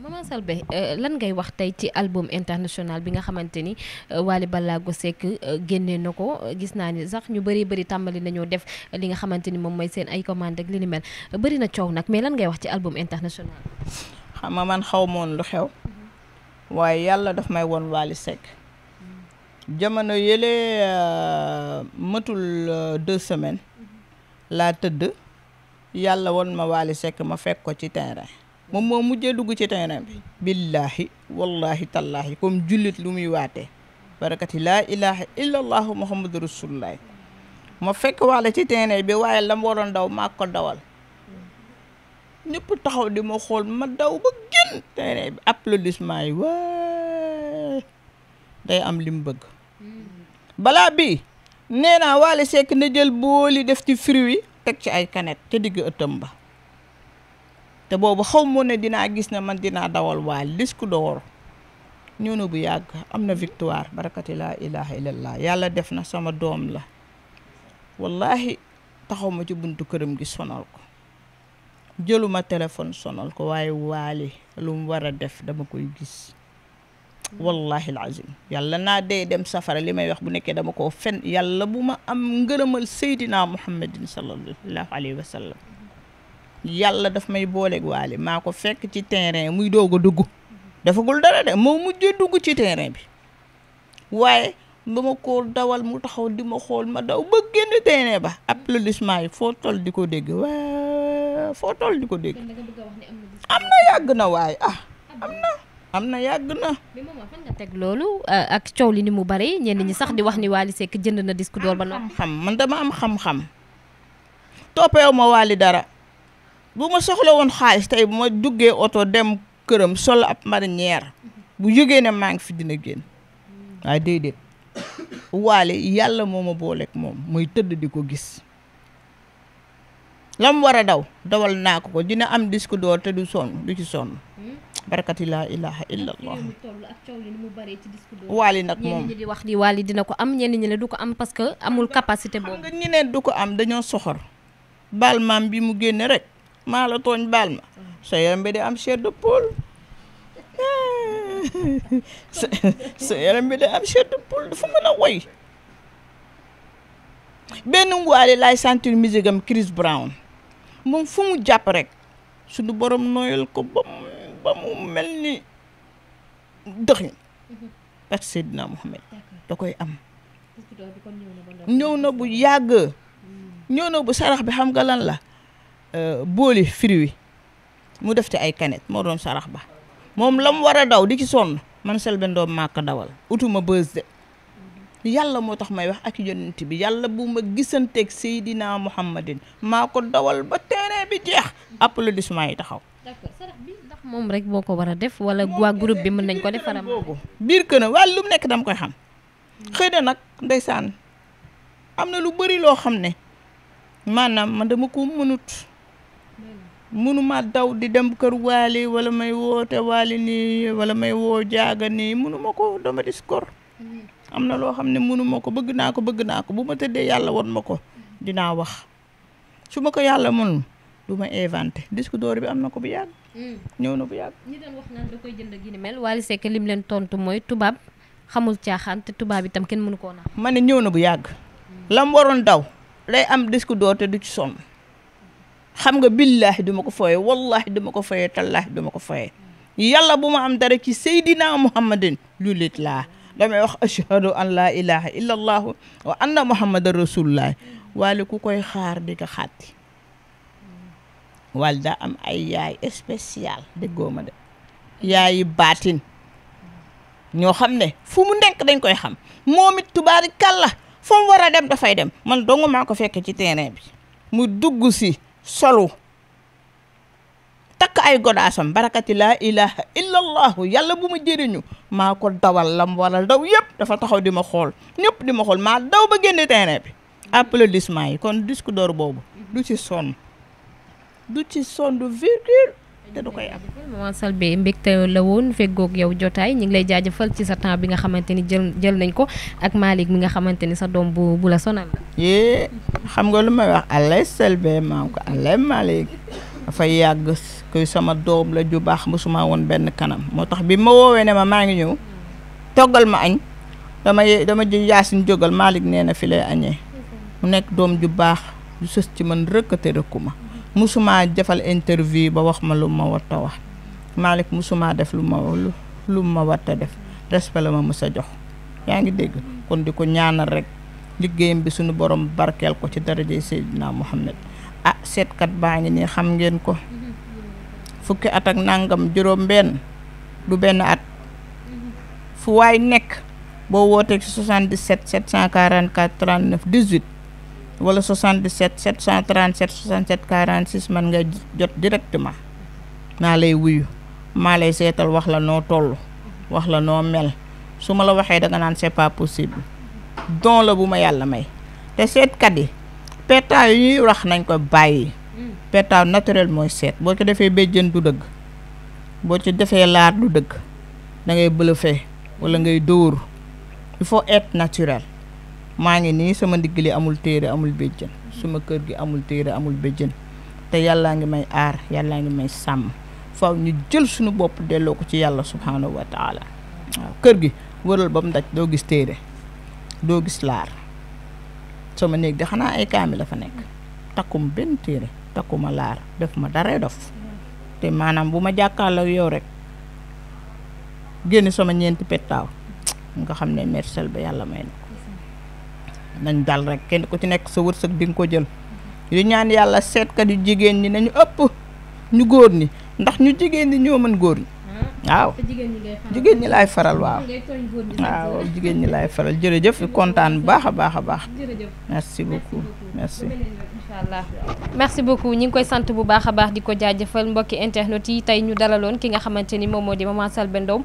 Maman Selbé lan ngay wax tey ci album international bi nga xamante ni Wally Ballago Seck génnee na ko gis naa ni sax ñu bëri tàmbali nañoo def li nga xamante ni moom mooy seen ay commande ak li ni mel bëri na coow nag mais lan ngay wax ci album international. xam nga man xaw moon lu xew waaye yàlla daf may woon Wally Seck jamono yële matul 2 semaines laa tëdd yàlla woon ma Wally Seck ma fekk ko ci terrain moom moo mujjee dugg ci terrain bi billahi wallahi tallahi comme jullit lu muy waatee barakati laa ilaha illa allahu muhammadu rasulullah ma fekk Wally ci terrain bi waaye la ma waroon daw maa ko dawal ñëpp taxaw di ma xool ma daw ba génn terrain bi applaudissement yi waay day am li mu bëgg balaa bii nee naa Wally Seck na jël booli def ci fruit teg ci ay canette te digg ëttam ba te boobu xaw moo ne dinaa gis ne man dinaa dawal Wally disque d'or ñëw na bu yàgg am na victoire barakati laa ilaha illallah yàlla def na sama doom la wallahi taxaw ma ci buntu këram gi sonal ko jëluma téléphone sonal ko waaye Wally lu mu war a def dama koy gis wallahi alazim yàlla naa dee dem safara li may wax bu nekkee dama koo fen yàlla bu ma am ngërëmal seydina muhammadin sallallahu alayhi wa sallam yàlla daf may booleeg Wally maa ko fekk ci terrain muy doog a dugg dafagul dara de moo mujjee dugg ci terrain bi waaye ba ma ko dawal mu taxaw di ma xool ma daw ba génn terrain ba applaudissement yi foo toll di ko dégg waa foo toll di ko dégg am na yàgg na waaye am na yàgg na. mais maman fan nga teg loolu ak coow li ni mu bari ñenn ñi sax di wax ni Wally Seck jënd na disque d'or ba noppi. xam man dama am xam-xam toppeewu ma Wally dara bu ma soxla woon xaalis tey bu ma duggee oto dem këram sol ab marinière bu jógee ne maa ngi fi dina génn waaye déedéet Wally yàlla moo ma booleeg moom muy tëdd di ko gis lam war a dawal naa ko dina am disque d'or te du ci sonn. barakati laa ilaha illallah Wally nag moom ñenn ñi di wax di Wally dina ko am ñenn ñi ne du ko am parce que amul capacité boobu. nga ñi ne du ko am dañoo soxor baal maam bi mu génne rek maa la tooñ baal ma sa yaram bi de am chair de poule sa yaram bi de am chair de poule dafa mën a woy benn Wally laay sentir musique am Chris Brown moom fu mu jàpp rek suñu borom nooyal ko ba mu mel ni dëxin parce que Seydina Mohamed da koy am ñëw na bu yàgg ñëw na bu sarax bi xam nga lan la booli fruit mu def ci ay canette moo doon sarax ba moom la mu war a daw di ci sonn man Selbé Ndom maa ko dawal utuma bës de yàlla moo tax may wax ak yonent bi yàlla bu ma gisanteeg Seydina Mohamedin maa ko dawal ba terrain bi jeex applaudissement yi taxaw. d'accord sarax bi ndax moom rek boo ko war a def wala waa groupe bi mën nañ ko def faram biir kër wàll lu mu nekk dama koy xam xëy na nag ndeysaan am na lu bëri loo xam ne maanaam man dama ko mënuma daw di dem kër Wally wala may woote Wally nii wala may woo jaaga nii mënuma ko dama discours am na loo xam ne mënuma ko bëgg naa ko bu ma tëddee yàlla won ma ko dinaa wax su ma ko yàlla mënul du ma inventé disque d'or bi am na ko bu yàgg. ñëw na bu yàgg. ñi doon wax naan da koy jënd gi ni mel Wally Seck lim leen tontu mooy tubaab xamul caaxaan te tubaab itam kenn mënu koo naan. ma ne ñëw na bu yàgg. lam waroon daw day am disque d'or te du ci sonn xam nga billaahi duma ko foyee wallaahi duma ko foyee tallaahi duma ko foyee yàlla bu ma am dara ci Seydina Muhammadin lu lit laa damay wax ashhadu an laa ilaha illa allahu wa anna muhammadan rasulullah Wally ku koy xaar di ko xàtti Wally daa am ay yaay spécial déggoo ma de yaayi baatin ñoo xam ne fu mu nekk dañ koy xam moom it tubaari kàlla fu mu war a dem dafay dem man dong maa ko fekk ci terrain bi mu dugg si solu takk ay godaasam barakati laa ilaha illallahu yàlla bu ma jëriñu maa ko dawal lam wala daw yëpp dafa taxaw di ma xool ñëpp di ma xool maa daw ba génne terrain bi applaudissement yi kon disque d'or boobu du ci sonn du virgule te du koy am. Maman Selbé mbégte la woon feggoog yow jotaay ñu ngi lay jaajëfal ci sa temps bi nga xamante ni jël nañ ko ak Malick mi nga xamante ni sa doom bu la sonal la. yee xam nga lu may wax Allez Selbé maam ko Allez Malick dafa yàgg kuy sama doom la ju baax mosuma woon benn kanam moo tax bi ma woowee ne ma maa ngi ñëw toggal ma añ dama ji Yaasin jógal Malick nee na fi lay añee mu nekk doom ju baax ju sës ci man rëkkate rëkku ma mosuma defal interview ba wax ma lu ma war a wax Malick mosuma def lu ma war a def respect la ma mës a jox yaa ngi dégg kon di ko ñaanal rek liggéeyam bi suñu borom barkeel ko ci daraja Seydina Muhammad seetkat baa ngi nii xam ngeen ko fukki at ak nangam juróom benn du benn at fu waay nekk boo wootee ci 77 744 39 18 wala 77 737 67 46 man nga jot directement maa lay wuyu maa lay seetal wax la noo toll wax la noo mel su ma la waxee da nga naan c'est pas possible don la bu ma yàlla may te seetkat yi petaaw yi ñuy wax nañ ko bàyyi petaaw naturel mooy seet boo ci defee béjjën du dëgg boo ci defee laar du dëgg da ngay bëlëfee wala ngay dóor il faut être naturel maa ngi nii sama ndigg li amul téere amul béjjën suma kër gi amul téere amul béjjën te yàllaa ngi may aar yàllaa ngi may sàmm faw ñu jël suñu bopp delloo ko ci yàlla subhanahu wa taala waaw kër gi wëral ba mu daj doo gis téere doo gis laar sama néeg di xanaa ay kaami la fa nekk takkuma benn téere takkuma laar def ma dara dof te maanaam bu ma jàkkaarloo yow rek génn sama ñeenti pettaaw nga xam ne mersel ba yàlla may na nañ dal rek kenn ku ci nekk sa wërsëg di nga ko jël yu ñaan yàlla seetkat yu jigéen ñi nañu ëpp ñu góor ñi ndax ñu jigéen ñi ñoo mën góor ñi waaw jigéen ñi laay faral waaw jigéen ñi laay faral jërëjëf kontaan bu baax a baax a baax merci beaucoup merci inchallah merci beaucoup ñi ngi koy sant bu baax a baax di ko jaajëfal mbokki internet yi tey ñu dalaloon ki nga xamante ni moom moo di Maman Selbé Ndom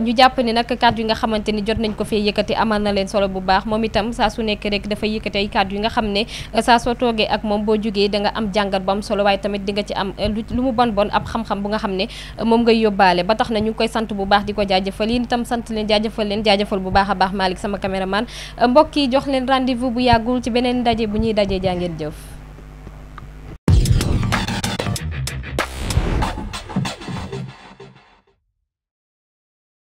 ñu jàpp ni nag kàddu yi nga xamante ni jot nañ ko fee yëkkati amal na leen solo bu baax moom itam saa su nekk rek dafay yëkkati ay kàddu yi nga xam ne saa soo toogee ak moom boo jógee da nga am jàngat bu am solo waaye tamit di nga ci am lu mu bon ab xam-xam bu nga xam ne moom ngay yóbbaale ba tax na ñu ngi koy sant bu baax di ko jaajëfal yéen itam sant leen jaajëfal bu baax a baax Malick sama caméraman mbokk yi jox leen rendez-vous bu yàggul ci beneen ndaje bu ñuy dajee jaa ngeen jëf